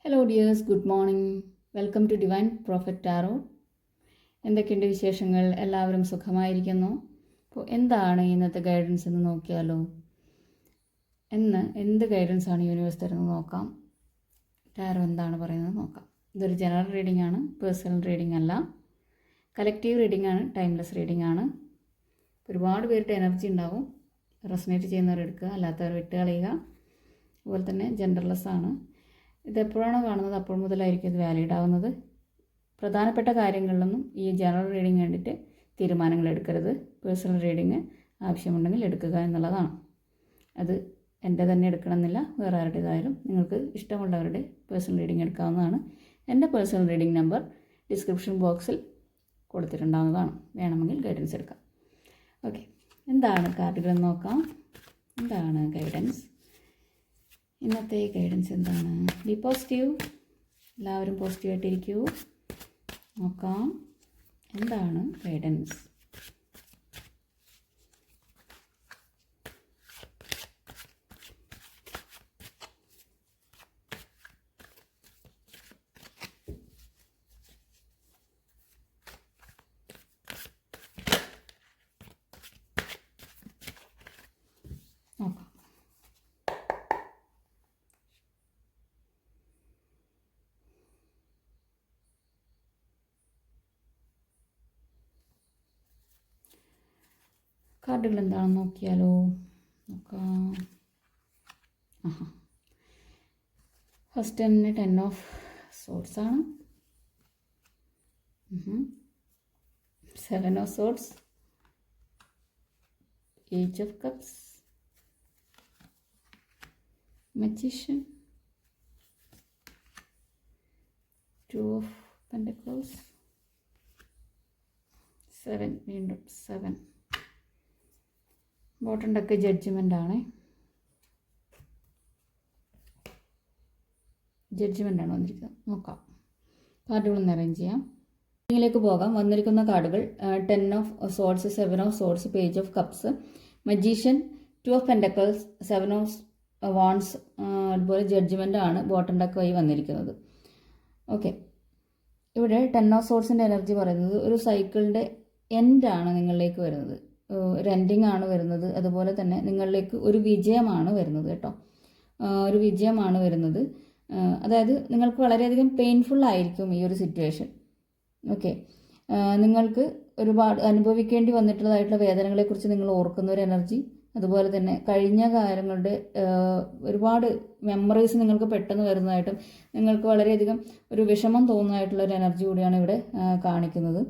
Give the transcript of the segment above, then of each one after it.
Hello dears, good morning. Welcome to Divine Prophet Tarot. എന്തൊക്കെയുണ്ട് വിശേഷങ്ങൾ? എല്ലാവരും സുഖമായിരിക്കുന്നു. അപ്പോൾ എന്താണ് ഇന്നത്തെ ഗൈഡൻസ് എന്ന് നോക്കിയാലോ. എന്ത് ഗൈഡൻസ് ആണ് യൂണിവേഴ്സ് തരുന്നത് നോക്കാം. ടാറോ എന്താണ് പറയുന്നത് നോക്കാം. ഇതൊരു ജനറൽ റീഡിംഗ് ആണ്, പേഴ്സണൽ റീഡിംഗ് അല്ല. കളക്റ്റീവ് റീഡിംഗ് ആണ്, ടൈംലെസ് റീഡിംഗ് ആണ്. ഒരുപാട് പേരുടെ എനർജി ഉണ്ടാവും. റെസനേറ്റ് ചെയ്യുന്നവർ എടുക്കുക, അല്ലാത്തവർ വിട്ട് കളയുക. അതുപോലെ തന്നെ ജെൻഡർലെസ് ആണ്. ഇതെപ്പോഴാണോ കാണുന്നത് അപ്പോൾ മുതലായിരിക്കും ഇത് വാലിഡ് ആവുന്നത്. പ്രധാനപ്പെട്ട കാര്യങ്ങളിലൊന്നും ഈ ജനറൽ റീഡിംഗ് വേണ്ടിയിട്ട് തീരുമാനങ്ങൾ എടുക്കരുത്. പേഴ്സണൽ റീഡിങ് ആവശ്യമുണ്ടെങ്കിൽ എടുക്കുക എന്നുള്ളതാണ്. അത് എൻ്റെ തന്നെ എടുക്കണമെന്നില്ല, വേറെ ആരുടേതായാലും നിങ്ങൾക്ക് ഇഷ്ടമുള്ളവരുടെ പേഴ്സണൽ റീഡിംഗ് എടുക്കാവുന്നതാണ്. എൻ്റെ പേഴ്സണൽ റീഡിംഗ് നമ്പർ ഡിസ്ക്രിപ്ഷൻ ബോക്സിൽ കൊടുത്തിട്ടുണ്ടാവുന്നതാണ്. വേണമെങ്കിൽ ഗൈഡൻസ് എടുക്കാം. ഓക്കെ, എന്താണ് കാർഡുകൾ നോക്കാം. എന്താണ് ഗൈഡൻസ്? ഇന്നത്തെ ഗൈഡൻസ് എന്താണ്? B positive. എല്ലാവരും പോസിറ്റീവായിട്ടിരിക്കൂ. നോക്കാം എന്താണ് ഗൈഡൻസ്. നോക്കാം. കാർഡുകൾ എന്താണെന്ന് നോക്കിയാലോ. നോക്കാം. ഫസ്റ്റ് തന്നെ 10 ഓഫ് സോർട്സ് ആണ്. 7 of sorts, age of cups, magician, 2 of pentacles, 7, വീണ്ടും 7. ബോട്ടം ഡെക്ക് ജഡ്ജ്മെൻ്റ് ആണ്. വന്നിരിക്കുന്നത്. നോക്കാം. കാർഡുകളൊന്ന് അറേഞ്ച് ചെയ്യാം. ഇതിലേക്ക് പോകാം. വന്നിരിക്കുന്ന കാർഡുകൾ 10 of swords, 7 of swords, page of cups, magician, 2 of pentacles, 7 of wands, അതുപോലെ ജഡ്ജ്മെൻ്റ് ആണ് ബോട്ടം ഡെക്ക് വഴി വന്നിരിക്കുന്നത്. ഓക്കെ, ഇവിടെ 10 ഓഫ് സോർട്സിൻ്റെ എനർജി പറയുന്നത് ഒരു സൈക്കിളിൻ്റെ എൻഡാണ് നിങ്ങളിലേക്ക് വരുന്നത്. ഒരു എൻഡിങ് ആണ് വരുന്നത്. അതുപോലെ തന്നെ നിങ്ങളിലേക്ക് ഒരു വിജയമാണ് വരുന്നത് കേട്ടോ. ഒരു വിജയമാണ് വരുന്നത്. അതായത് നിങ്ങൾക്ക് വളരെയധികം പെയിൻഫുൾ ആയിരിക്കും ഈ ഒരു സിറ്റുവേഷൻ. ഓക്കെ, നിങ്ങൾക്ക് ഒരുപാട് അനുഭവിക്കേണ്ടി വന്നിട്ടുള്ളതായിട്ടുള്ള വേദനകളെക്കുറിച്ച് നിങ്ങൾ ഓർക്കുന്ന ഒരു എനർജി. അതുപോലെ തന്നെ കഴിഞ്ഞ കാര്യങ്ങളുടെ ഒരുപാട് മെമ്മറീസ് നിങ്ങൾക്ക് പെട്ടെന്ന് വരുന്നതായിട്ടും നിങ്ങൾക്ക് വളരെയധികം ഒരു വിഷമം തോന്നുന്നതായിട്ടുള്ള ഒരു എനർജി കൂടിയാണ് ഇവിടെ കാണിക്കുന്നത്.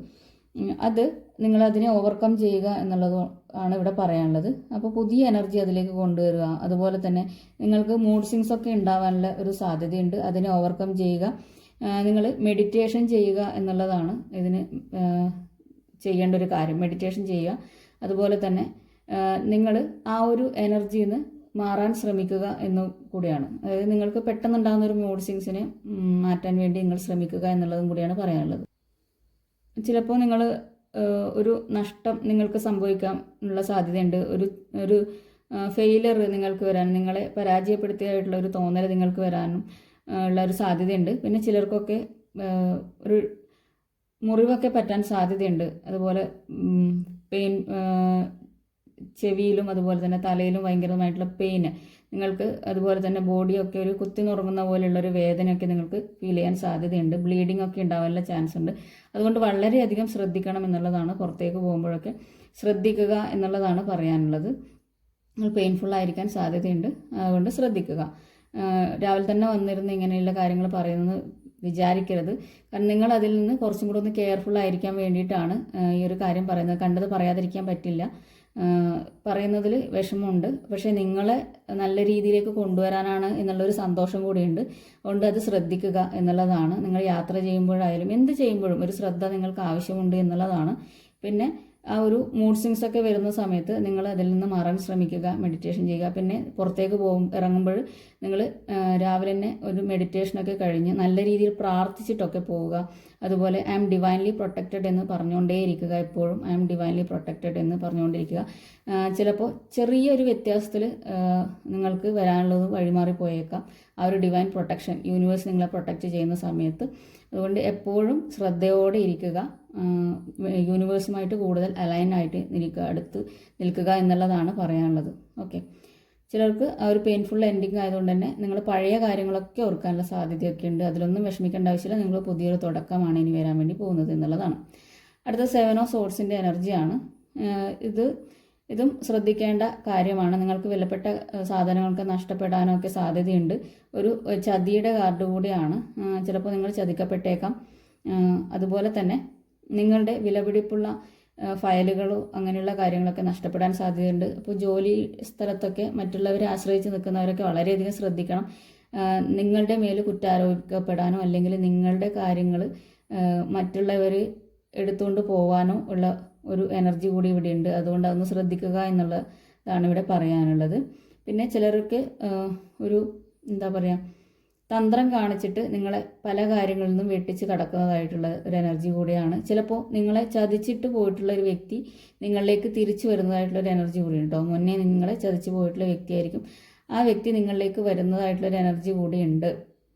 അത് നിങ്ങളതിനെ ഓവർകം ചെയ്യുക എന്നുള്ളത് ആണ് ഇവിടെ പറയാനുള്ളത്. അപ്പോൾ പുതിയ എനർജി അതിലേക്ക് കൊണ്ടുവരിക. അതുപോലെ തന്നെ നിങ്ങൾക്ക് മൂഡ് സ്വിങ്സ് ഒക്കെ ഉണ്ടാവാനുള്ള ഒരു സാധ്യതയുണ്ട്. അതിനെ ഓവർകം ചെയ്യുക. നിങ്ങൾ മെഡിറ്റേഷൻ ചെയ്യുക എന്നുള്ളതാണ് ഇതിന് ചെയ്യേണ്ട ഒരു കാര്യം. മെഡിറ്റേഷൻ ചെയ്യുക. അതുപോലെ തന്നെ നിങ്ങൾ ആ ഒരു എനർജിയിൽ നിന്ന് മാറാൻ ശ്രമിക്കുക എന്നു കൂടിയാണ്. അതായത് നിങ്ങൾക്ക് പെട്ടെന്നുണ്ടാകുന്ന ഒരു മൂഡ് സ്വിങ്സിനെ മാറ്റാൻ വേണ്ടി നിങ്ങൾ ശ്രമിക്കുക എന്നുള്ളതും കൂടിയാണ് പറയാനുള്ളത്. ചിലപ്പോൾ നിങ്ങൾ ഒരു നഷ്ടം നിങ്ങൾക്ക് സംഭവിക്കാൻ ഉള്ള സാധ്യതയുണ്ട്. ഒരു ഫെയിലിയർ നിങ്ങൾക്ക് വരാനും, നിങ്ങളെ പരാജയപ്പെടുത്തിയായിട്ടുള്ള ഒരു തോന്നൽ നിങ്ങൾക്ക് വരാനും ഉള്ള ഒരു സാധ്യതയുണ്ട്. പിന്നെ ചിലർക്കൊക്കെ ഒരു മുറിവൊക്കെ പറ്റാൻ സാധ്യതയുണ്ട്. അതുപോലെ പെയിൻ, ചെവിയിലും അതുപോലെ തന്നെ തലയിലും ഭയങ്കരമായിട്ടുള്ള പെയിന് നിങ്ങൾക്ക്, അതുപോലെ തന്നെ ബോഡിയൊക്കെ ഒരു കുത്തി നുറുങ്ങുന്ന പോലെയുള്ളൊരു വേദനയൊക്കെ നിങ്ങൾക്ക് ഫീൽ ചെയ്യാൻ സാധ്യതയുണ്ട്. ബ്ലീഡിംഗ് ഒക്കെ ഉണ്ടാവാനുള്ള ചാൻസ് ഉണ്ട്. അതുകൊണ്ട് വളരെയധികം ശ്രദ്ധിക്കണം എന്നുള്ളതാണ്. പുറത്തേക്ക് പോകുമ്പോഴൊക്കെ ശ്രദ്ധിക്കുക എന്നുള്ളതാണ് പറയാനുള്ളത്. നിങ്ങൾ പെയിൻഫുള്ളായിരിക്കാൻ സാധ്യതയുണ്ട്, അതുകൊണ്ട് ശ്രദ്ധിക്കുക. രാവിലെ തന്നെ വന്നിരുന്ന് ഇങ്ങനെയുള്ള കാര്യങ്ങൾ പറയുന്നത് വിചാരിക്കരുത്. കാരണം നിങ്ങൾ അതിൽ നിന്ന് കുറച്ചും കൂടെ ഒന്ന് കെയർഫുൾ ആയിരിക്കാൻ വേണ്ടിയിട്ടാണ് ഈ ഒരു കാര്യം പറയുന്നത്. കണ്ടത് പറയാതിരിക്കാൻ പറ്റില്ല. പറയുന്നതിൽ വിഷമമുണ്ട്, പക്ഷേ നിങ്ങളെ നല്ല രീതിയിലേക്ക് കൊണ്ടുവരാനാണ് എന്നുള്ളൊരു സന്തോഷം കൂടിയുണ്ട്. അതുകൊണ്ട് അത് ശ്രദ്ധിക്കുക എന്നുള്ളതാണ്. നിങ്ങൾ യാത്ര ചെയ്യുമ്പോഴായാലും എന്ത് ചെയ്യുമ്പോഴും ഒരു ശ്രദ്ധ നിങ്ങൾക്ക് ആവശ്യമുണ്ട് എന്നുള്ളതാണ്. പിന്നെ ആ ഒരു മൂഡ് സ്വിങ്സ് ഒക്കെ വരുന്ന സമയത്ത് നിങ്ങൾ അതിൽ നിന്ന് മാറാൻ ശ്രമിക്കുക, മെഡിറ്റേഷൻ ചെയ്യുക. പിന്നെ പുറത്തേക്ക് ഇറങ്ങുമ്പോൾ നിങ്ങൾ രാവിലെ തന്നെ ഒരു മെഡിറ്റേഷനൊക്കെ കഴിഞ്ഞ് നല്ല രീതിയിൽ പ്രാർത്ഥിച്ചിട്ടൊക്കെ പോവുക. അതുപോലെ ഐ ആം ഡിവൈൻലി പ്രൊട്ടക്റ്റഡ് എന്ന് പറഞ്ഞുകൊണ്ടേയിരിക്കുക. എപ്പോഴും ഐ ആം ഡിവൈൻലി പ്രൊട്ടക്റ്റഡ് എന്ന് പറഞ്ഞുകൊണ്ടിരിക്കുക. ചിലപ്പോൾ ചെറിയൊരു വ്യത്യാസത്തിൽ നിങ്ങൾക്ക് വരാനുള്ളത് വഴിമാറി പോയേക്കാം. ആ ഒരു ഡിവൈൻ പ്രൊട്ടക്ഷൻ, യൂണിവേഴ്സ് നിങ്ങളെ പ്രൊട്ടക്റ്റ് ചെയ്യുന്ന സമയത്ത്. അതുകൊണ്ട് എപ്പോഴും ശ്രദ്ധയോടെ ഇരിക്കുക, യൂണിവേഴ്സുമായിട്ട് കൂടുതൽ അലൈനായിട്ട് അടുത്ത് നിൽക്കുക എന്നുള്ളതാണ് പറയാനുള്ളത്. ഓക്കെ, ചിലർക്ക് ആ ഒരു പെയിൻഫുൾ എൻഡിങ് ആയതുകൊണ്ട് തന്നെ നിങ്ങൾ പഴയ കാര്യങ്ങളൊക്കെ ഓർക്കാനുള്ള സാധ്യതയൊക്കെ ഉണ്ട്. അതിലൊന്നും വിഷമിക്കേണ്ട ആവശ്യമില്ല. നിങ്ങൾ പുതിയൊരു തുടക്കമാണ് ഇനി വരാൻ വേണ്ടി പോകുന്നത് എന്നുള്ളതാണ്. അടുത്ത 7 ഓഫ് സോർട്സിൻ്റെ എനർജിയാണ്. ഇതും ശ്രദ്ധിക്കേണ്ട കാര്യമാണ്. നിങ്ങൾക്ക് വിലപ്പെട്ട സാധനങ്ങൾക്ക് നഷ്ടപ്പെടാനോ ഒക്കെ സാധ്യതയുണ്ട്. ഒരു ചതിയുടെ കാർഡ് കൂടിയാണ്. ചിലപ്പോൾ നിങ്ങൾ ചതിക്കപ്പെട്ടേക്കാം. അതുപോലെ തന്നെ നിങ്ങളുടെ വിലപിടിപ്പുള്ള ഫയലുകളോ അങ്ങനെയുള്ള കാര്യങ്ങളൊക്കെ നഷ്ടപ്പെടാൻ സാധ്യതയുണ്ട്. അപ്പോൾ ജോലി സ്ഥലത്തൊക്കെ മറ്റുള്ളവരെ ആശ്രയിച്ച് നിൽക്കുന്നവരൊക്കെ വളരെയധികം ശ്രദ്ധിക്കണം. നിങ്ങളുടെ മേൽ കുറ്റാരോപിക്കപ്പെടാനോ അല്ലെങ്കിൽ നിങ്ങളുടെ കാര്യങ്ങൾ മറ്റുള്ളവർ എടുത്തുകൊണ്ട് പോവാനോ ഉള്ള ഒരു എനർജി കൂടി ഇവിടെ ഉണ്ട്. അതുകൊണ്ട് അതൊന്ന് ശ്രദ്ധിക്കുക എന്നുള്ളതാണ് ഇവിടെ പറയാനുള്ളത്. പിന്നെ ചിലർക്ക് ഒരു എന്താ പറയുക, തന്ത്രം കാണിച്ചിട്ട് നിങ്ങളെ പല കാര്യങ്ങളിൽ നിന്നും വെട്ടിച്ച് കടക്കുന്നതായിട്ടുള്ള ഒരു എനർജി കൂടിയാണ്. ചിലപ്പോൾ നിങ്ങളെ ചതിച്ചിട്ട് പോയിട്ടുള്ള ഒരു വ്യക്തി നിങ്ങളിലേക്ക് തിരിച്ചു വരുന്നതായിട്ടുള്ള ഒരു എനർജി കൂടി ഉണ്ടോ. മുന്നേ നിങ്ങളെ ചതിച്ച് പോയിട്ടുള്ള വ്യക്തിയായിരിക്കും. ആ വ്യക്തി നിങ്ങളിലേക്ക് വരുന്നതായിട്ടുള്ളൊരു എനർജി കൂടിയുണ്ട്.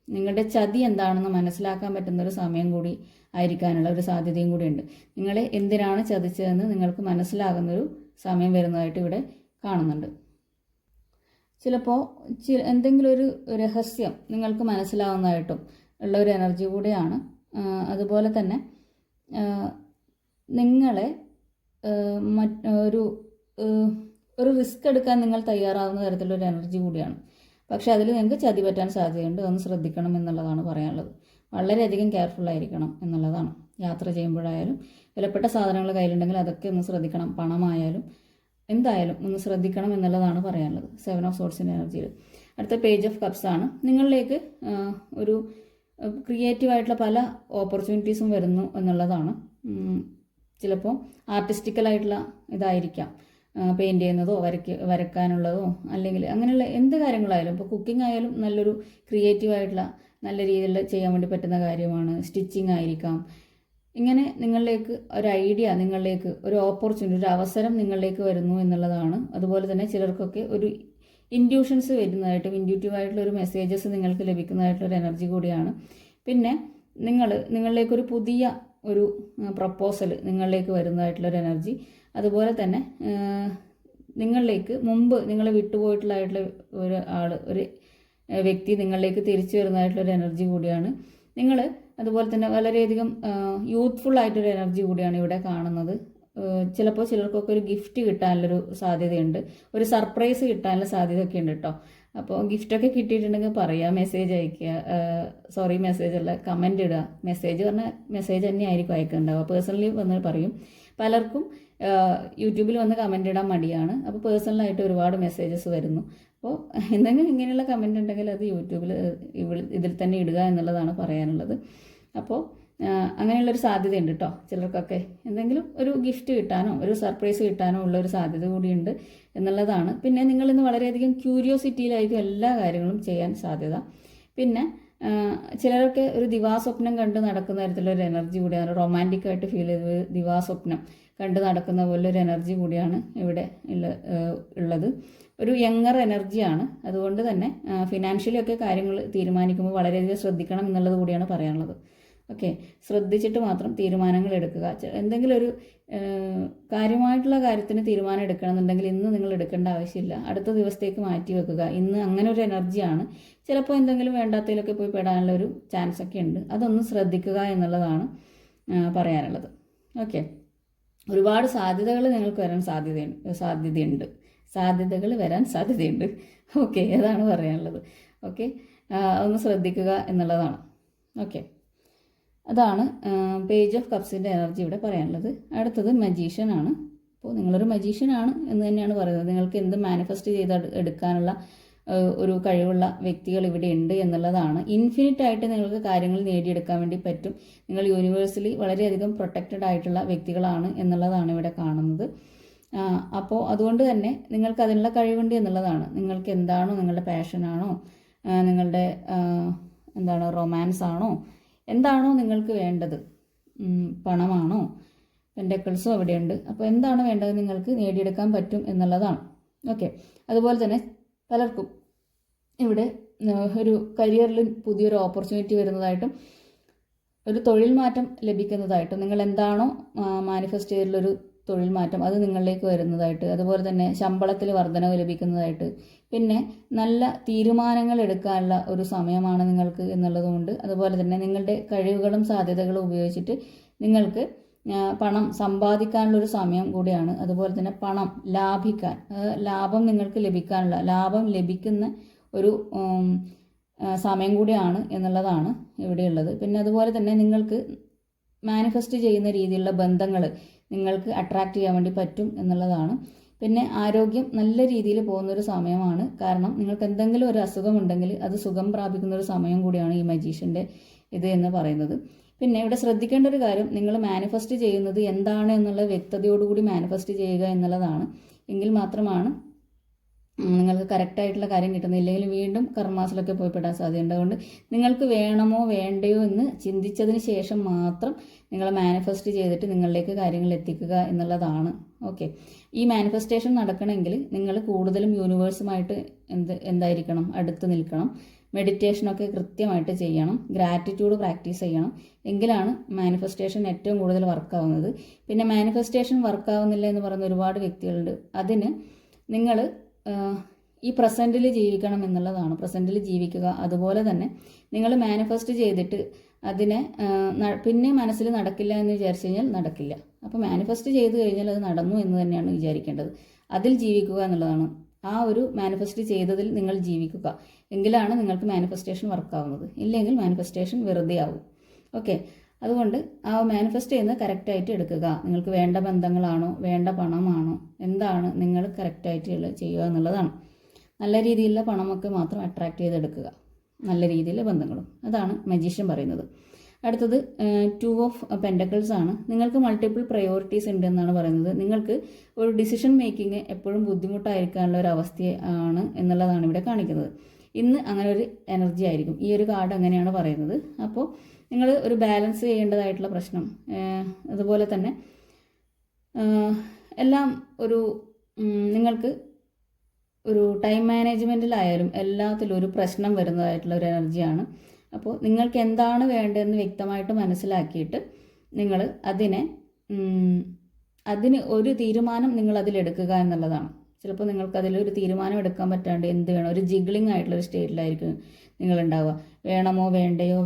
നിങ്ങളുടെ ചതി എന്താണെന്ന് മനസ്സിലാക്കാൻ പറ്റുന്ന ഒരു സമയം കൂടി ആയിരിക്കാനുള്ള ഒരു സാധ്യതയും കൂടിയുണ്ട്. നിങ്ങളെ എന്തിനാണ് ചതിച്ചതെന്ന് നിങ്ങൾക്ക് മനസ്സിലാകുന്നൊരു സമയം വരുന്നതായിട്ട് ഇവിടെ കാണുന്നുണ്ട്. ചിലപ്പോൾ എന്തെങ്കിലും ഒരു രഹസ്യം നിങ്ങൾക്ക് മനസ്സിലാവുന്നതായിട്ടും ഉള്ള ഒരു എനർജി കൂടിയാണ്. അതുപോലെ തന്നെ നിങ്ങളെ ഒരു റിസ്ക് എടുക്കാൻ നിങ്ങൾ തയ്യാറാവുന്ന തരത്തിലൊരു എനർജി കൂടിയാണ്. പക്ഷേ അതിൽ നിങ്ങൾക്ക് ചതി പറ്റാൻ സാധ്യതയുണ്ട്. അതൊന്ന് ശ്രദ്ധിക്കണം എന്നുള്ളതാണ് പറയാനുള്ളത്. വളരെയധികം കെയർഫുൾ ആയിരിക്കണം എന്നുള്ളതാണ്. യാത്ര ചെയ്യുമ്പോഴായാലും വിലപ്പെട്ട സാധനങ്ങൾ കയ്യിലുണ്ടെങ്കിൽ അതൊക്കെ ഒന്ന് ശ്രദ്ധിക്കണം. പണമായാലും എന്തായാലും ഒന്ന് ശ്രദ്ധിക്കണം എന്നുള്ളതാണ് പറയാനുള്ളത് 7 ഓഫ് സോർട്സിൻ്റെ എനർജിയിൽ. അടുത്ത പേജ് ഓഫ് കപ്സ് ആണ്. നിങ്ങളിലേക്ക് ഒരു ക്രിയേറ്റീവായിട്ടുള്ള പല ഓപ്പർച്യൂണിറ്റീസും വരുന്നു എന്നുള്ളതാണ്. ചിലപ്പോൾ ആർട്ടിസ്റ്റിക്കലായിട്ടുള്ള ഇതായിരിക്കാം, പെയിൻറ്റ് ചെയ്യുന്നതോ വരക്കാനുള്ളതോ അല്ലെങ്കിൽ അങ്ങനെയുള്ള എന്ത് കാര്യങ്ങളായാലും. ഇപ്പോൾ കുക്കിംഗ് ആയാലും നല്ലൊരു ക്രിയേറ്റീവായിട്ടുള്ള നല്ല രീതിയിൽ ചെയ്യാൻ വേണ്ടി പറ്റുന്ന കാര്യമാണ്. സ്റ്റിച്ചിങ് ആയിരിക്കാം. ഇങ്ങനെ നിങ്ങളിലേക്ക് ഒരു ഐഡിയ, നിങ്ങളിലേക്ക് ഒരു ഓപ്പർച്യൂണിറ്റി, ഒരു അവസരം നിങ്ങളിലേക്ക് വരുന്നു എന്നുള്ളതാണ്. അതുപോലെ തന്നെ ചിലർക്കൊക്കെ ഒരു ഇൻഡ്യൂഷൻസ് വരുന്നതായിട്ടും ഇൻഡ്യൂറ്റീവായിട്ടുള്ള ഒരു മെസ്സേജസ് നിങ്ങൾക്ക് ലഭിക്കുന്നതായിട്ടുള്ളൊരു എനർജി കൂടിയാണ്. പിന്നെ നിങ്ങളിലേക്കൊരു പുതിയ ഒരു പ്രപ്പോസൽ നിങ്ങളിലേക്ക് വരുന്നതായിട്ടുള്ളൊരു എനർജി. അതുപോലെ തന്നെ നിങ്ങളിലേക്ക് മുമ്പ് നിങ്ങളെ വിട്ടുപോയിട്ടുള്ളതായിട്ടുള്ള ഒരു വ്യക്തി നിങ്ങളിലേക്ക് തിരിച്ചു വരുന്നതായിട്ടുള്ളൊരു എനർജി കൂടിയാണ്. നിങ്ങൾ അതുപോലെ തന്നെ വളരെയധികം യൂത്ത്ഫുൾ ആയിട്ടൊരു എനർജി കൂടിയാണ് ഇവിടെ കാണുന്നത്. ചിലപ്പോൾ ചിലർക്കൊക്കെ ഒരു ഗിഫ്റ്റ് കിട്ടാനുള്ളൊരു സാധ്യതയുണ്ട്. ഒരു സർപ്രൈസ് കിട്ടാനുള്ള സാധ്യതയൊക്കെ ഉണ്ട് കേട്ടോ. അപ്പോൾ ഗിഫ്റ്റൊക്കെ കിട്ടിയിട്ടുണ്ടെങ്കിൽ പറയുക, മെസ്സേജ് അയയ്ക്കുക. മെസ്സേജല്ല, കമൻ്റ് ഇടുക. മെസ്സേജ് പറഞ്ഞാൽ മെസ്സേജ് തന്നെ ആയിരിക്കും അയക്കുന്നുണ്ടാവുക. പേഴ്സണലി വന്ന് പറയും. പലർക്കും യൂട്യൂബിൽ വന്ന് കമൻ്റ് ഇടാൻ മടിയാണ്. അപ്പോൾ പേഴ്സണലായിട്ട് ഒരുപാട് മെസ്സേജസ് വരുന്നു. അപ്പോൾ എന്തെങ്കിലും ഇങ്ങനെയുള്ള കമൻ്റ് ഉണ്ടെങ്കിൽ അത് യൂട്യൂബിൽ ഇതിൽ തന്നെ ഇടുക എന്നുള്ളതാണ് പറയാനുള്ളത്. അപ്പോൾ അങ്ങനെയുള്ളൊരു സാധ്യതയുണ്ട് കേട്ടോ. ചിലർക്കൊക്കെ എന്തെങ്കിലും ഒരു ഗിഫ്റ്റ് കിട്ടാനോ ഒരു സർപ്രൈസ് കിട്ടാനോ ഉള്ളൊരു സാധ്യത കൂടിയുണ്ട് എന്നുള്ളതാണ്. പിന്നെ നിങ്ങളിന്ന് വളരെയധികം ക്യൂരിയോസിറ്റിയിലായിരിക്കും എല്ലാ കാര്യങ്ങളും ചെയ്യാൻ സാധ്യത. പിന്നെ ചിലരൊക്കെ ഒരു ദിവാസ്വപ്നം കണ്ട് നടക്കുന്ന തരത്തിലൊരു എനർജി കൂടിയാണ്. റൊമാൻറ്റിക്കായിട്ട് ഫീൽ ചെയ്ത് ദിവാസ്വപ്നം കണ്ട് നടക്കുന്ന പോലൊരു എനർജി കൂടിയാണ് ഇവിടെ ഉള്ളത്. ഒരു യങ്ങർ എനർജിയാണ്. അതുകൊണ്ട് തന്നെ ഫിനാൻഷ്യലി ഒക്കെ കാര്യങ്ങൾ തീരുമാനിക്കുമ്പോൾ വളരെയധികം ശ്രദ്ധിക്കണം എന്നുള്ളത് കൂടിയാണ് പറയാനുള്ളത്. ഓക്കെ, ശ്രദ്ധിച്ചിട്ട് മാത്രം തീരുമാനങ്ങൾ എടുക്കുക. എന്തെങ്കിലും ഒരു കാര്യമായിട്ടുള്ള കാര്യത്തിന് തീരുമാനം എടുക്കണമെന്നുണ്ടെങ്കിൽ ഇന്ന് നിങ്ങൾ എടുക്കേണ്ട ആവശ്യമില്ല. അടുത്ത ദിവസത്തേക്ക് മാറ്റി വെക്കുക. ഇന്ന് അങ്ങനെ ഒരു എനർജിയാണ്. ചിലപ്പോൾ എന്തെങ്കിലും വേണ്ടാത്തതിലൊക്കെ പോയി പെടാനുള്ള ഒരു ചാൻസ് ഒക്കെ ഉണ്ട്. അതൊന്ന് ശ്രദ്ധിക്കുക എന്നുള്ളതാണ് പറയാനുള്ളത്. ഓക്കെ, ഒരുപാട് സാധ്യതകൾ നിങ്ങൾക്ക് വരാൻ സാധ്യതകൾ വരാൻ സാധ്യതയുണ്ട്. ഓക്കെ, അതാണ് പറയാനുള്ളത്. ഓക്കെ, ഒന്ന് ശ്രദ്ധിക്കുക എന്നുള്ളതാണ്. ഓക്കെ, അതാണ് പേജ് ഓഫ് കപ്സിൻ്റെ എനർജി ഇവിടെ പറയാനുള്ളത്. അടുത്തത് മജീഷ്യനാണ്. അപ്പോൾ നിങ്ങളൊരു മജീഷ്യനാണ് എന്ന് തന്നെയാണ് പറയുന്നത്. നിങ്ങൾക്ക് എന്ത് മാനിഫെസ്റ്റ് ചെയ്ത് എടുക്കാനുള്ള ഒരു കഴിവുള്ള വ്യക്തികൾ ഇവിടെ ഉണ്ട് എന്നുള്ളതാണ്. ഇൻഫിനിറ്റ് ആയിട്ട് നിങ്ങൾക്ക് കാര്യങ്ങൾ നേടിയെടുക്കാൻ വേണ്ടി പറ്റും. നിങ്ങൾ യൂണിവേഴ്സലി വളരെയധികം പ്രൊട്ടക്റ്റഡ് ആയിട്ടുള്ള വ്യക്തികളാണ് എന്നുള്ളതാണ് ഇവിടെ കാണുന്നത്. അപ്പോൾ അതുകൊണ്ട് തന്നെ നിങ്ങൾക്ക് അതിനുള്ള കഴിവുണ്ട് എന്നുള്ളതാണ്. നിങ്ങൾക്ക് എന്താണോ, നിങ്ങളുടെ പാഷനാണോ, നിങ്ങളുടെ റൊമാൻസ് ആണോ, എന്താണോ നിങ്ങൾക്ക് വേണ്ടത്, പണമാണോ, പെൻഡക്കിൾസും അവിടെയുണ്ട്. അപ്പോൾ എന്താണ് വേണ്ടത് നിങ്ങൾക്ക് നേടിയെടുക്കാൻ പറ്റും എന്നുള്ളതാണ്. ഓക്കെ, അതുപോലെ തന്നെ പലർക്കും ഇവിടെ ഒരു കരിയറിൽ പുതിയൊരു ഓപ്പർച്യൂണിറ്റി വരുന്നതായിട്ടും ഒരു തൊഴിൽ മാറ്റം ലഭിക്കുന്നതായിട്ടും നിങ്ങൾ എന്താണോ മാനിഫെസ്റ്റ് ചെയ്തിട്ടുള്ളൊരു തൊഴിൽ മാറ്റം അത് നിങ്ങളിലേക്ക് വരുന്നതായിട്ട്, അതുപോലെ തന്നെ ശമ്പളത്തിൽ വർധനവ് ലഭിക്കുന്നതായിട്ട്, പിന്നെ നല്ല തീരുമാനങ്ങൾ എടുക്കാനുള്ള ഒരു സമയമാണ് നിങ്ങൾക്ക് എന്നുള്ളതുകൊണ്ട്, അതുപോലെ തന്നെ നിങ്ങളുടെ കഴിവുകളും സാധ്യതകളും ഉപയോഗിച്ചിട്ട് നിങ്ങൾക്ക് പണം സമ്പാദിക്കാനുള്ളൊരു സമയം കൂടിയാണ്. അതുപോലെ തന്നെ പണം ലാഭിക്കാൻ, ലാഭം നിങ്ങൾക്ക് ലഭിക്കാനുള്ള, ലാഭം ലഭിക്കുന്ന ഒരു സമയം കൂടിയാണ് എന്നുള്ളതാണ് ഇവിടെയുള്ളത്. പിന്നെ അതുപോലെ തന്നെ നിങ്ങൾക്ക് മാനിഫെസ്റ്റ് ചെയ്യുന്ന രീതിയിലുള്ള ബന്ധങ്ങൾ നിങ്ങൾക്ക് അട്രാക്റ്റ് ചെയ്യാൻ വേണ്ടി പറ്റും എന്നുള്ളതാണ്. പിന്നെ ആരോഗ്യം നല്ല രീതിയിൽ പോകുന്നൊരു സമയമാണ്. കാരണം നിങ്ങൾക്ക് എന്തെങ്കിലും ഒരു അസുഖമുണ്ടെങ്കിൽ അത് സുഖം പ്രാപിക്കുന്ന ഒരു സമയം കൂടിയാണ് ഈ മജീഷ്യൻ്റെ ഇത് എന്ന് പറയുന്നത്. പിന്നെ ഇവിടെ ശ്രദ്ധിക്കേണ്ട ഒരു കാര്യം, നിങ്ങൾ മാനിഫെസ്റ്റ് ചെയ്യുന്നത് എന്താണ് എന്നുള്ള വ്യക്തതയോടുകൂടി മാനിഫെസ്റ്റ് ചെയ്യുക എന്നുള്ളതാണ്. എങ്കിൽ മാത്രമാണ് നിങ്ങൾക്ക് കറക്റ്റായിട്ടുള്ള കാര്യം കിട്ടുന്നത്. ഇല്ലെങ്കിൽ വീണ്ടും കർമാസിലൊക്കെ പോയി പെടാൻ സാധ്യതയുണ്ട്. അതുകൊണ്ട് നിങ്ങൾക്ക് വേണമോ വേണ്ടയോ എന്ന് ചിന്തിച്ചതിന് ശേഷം മാത്രം നിങ്ങൾ മാനിഫെസ്റ്റ് ചെയ്തിട്ട് നിങ്ങളിലേക്ക് കാര്യങ്ങൾ എത്തിക്കുക എന്നുള്ളതാണ്. ഓക്കെ, ഈ മാനിഫെസ്റ്റേഷൻ നടക്കണമെങ്കിൽ നിങ്ങൾ കൂടുതലും യൂണിവേഴ്സുമായിട്ട് എന്തായിരിക്കണം, അടുത്ത് നിൽക്കണം. മെഡിറ്റേഷനൊക്കെ കൃത്യമായിട്ട് ചെയ്യണം. ഗ്രാറ്റിറ്റ്യൂഡ് പ്രാക്ടീസ് ചെയ്യണം. എങ്കിലാണ് മാനിഫെസ്റ്റേഷൻ ഏറ്റവും കൂടുതൽ വർക്കാവുന്നത്. പിന്നെ മാനിഫെസ്റ്റേഷൻ വർക്കാവുന്നില്ല എന്ന് പറയുന്ന ഒരുപാട് വ്യക്തികളുണ്ട്. അതിന് നിങ്ങൾ ഈ പ്രസൻറ്റിൽ ജീവിക്കണം എന്നുള്ളതാണ്. പ്രസൻറ്റിൽ ജീവിക്കുക. അതുപോലെ തന്നെ നിങ്ങൾ മാനിഫെസ്റ്റ് ചെയ്തിട്ട് അതിനെ പിന്നെ മനസ്സിൽ നടക്കില്ല എന്ന് വിചാരിച്ചു കഴിഞ്ഞാൽ നടക്കില്ല. അപ്പോൾ മാനിഫെസ്റ്റ് ചെയ്ത് കഴിഞ്ഞാൽ അത് നടന്നു എന്ന് തന്നെയാണ് വിചാരിക്കേണ്ടത്. അതിൽ ജീവിക്കുക എന്നുള്ളതാണ്. ആ ഒരു മാനിഫെസ്റ്റ് ചെയ്തതിൽ നിങ്ങൾ ജീവിക്കുക. എങ്കിലാണ് നിങ്ങൾക്ക് മാനിഫെസ്റ്റേഷൻ വർക്കാവുന്നത്. ഇല്ലെങ്കിൽ മാനിഫെസ്റ്റേഷൻ വെറുതെ ആവും. ഓക്കെ, അതുകൊണ്ട് ആ മാനിഫെസ്റ്റ് ചെയ്യുന്നത് കറക്റ്റായിട്ട് എടുക്കുക. നിങ്ങൾക്ക് വേണ്ട ബന്ധങ്ങളാണോ, വേണ്ട പണമാണോ, എന്താണ് നിങ്ങൾ കറക്റ്റായിട്ട് ചെയ്യുക എന്നുള്ളതാണ്. നല്ല രീതിയിലുള്ള പണമൊക്കെ മാത്രം അട്രാക്റ്റ് ചെയ്തെടുക്കുക. നല്ല രീതിയിലുള്ള ബന്ധങ്ങളും. അതാണ് മജീഷ്യൻ പറയുന്നത്. അടുത്തത് 2 ഓഫ് പെൻഡക്കിൾസ് ആണ്. നിങ്ങൾക്ക് മൾട്ടിപ്പിൾ പ്രയോറിറ്റീസ് ഉണ്ട് എന്നാണ് പറയുന്നത്. നിങ്ങൾക്ക് ഒരു ഡിസിഷൻ മേക്കിംഗ് എപ്പോഴും ബുദ്ധിമുട്ടായിരിക്കാനുള്ള ഒരു അവസ്ഥയാണ് എന്നുള്ളതാണ് ഇവിടെ കാണിക്കുന്നത്. ഇന്ന് അങ്ങനെ ഒരു എനർജി ആയിരിക്കും. ഈ ഒരു കാർഡ് അങ്ങനെയാണ് പറയുന്നത്. അപ്പോൾ നിങ്ങൾ ഒരു ബാലൻസ് ചെയ്യേണ്ടതായിട്ടുള്ള പ്രശ്നം, അതുപോലെ തന്നെ എല്ലാം ഒരു നിങ്ങൾക്ക് ഒരു ടൈം മാനേജ്മെൻറ്റിലായാലും എല്ലാത്തിലും ഒരു പ്രശ്നം വരുന്നതായിട്ടുള്ള ഒരു എനർജിയാണ്. അപ്പോൾ നിങ്ങൾക്ക് എന്താണ് വേണ്ടതെന്ന് വ്യക്തമായിട്ട് മനസ്സിലാക്കിയിട്ട് നിങ്ങൾ അതിന് ഒരു തീരുമാനം നിങ്ങൾ അതിലെടുക്കുക എന്നുള്ളതാണ്. ചിലപ്പോൾ നിങ്ങൾക്ക് അതിലൊരു തീരുമാനം എടുക്കാൻ പറ്റാണ്ട് എന്ത് വേണം, ഒരു ജിഗ്ലിംഗ് ആയിട്ടുള്ളൊരു സ്റ്റേറ്റിലായിരിക്കും നിങ്ങളുണ്ടാവുക. വേണമോ വേണ്ടയോ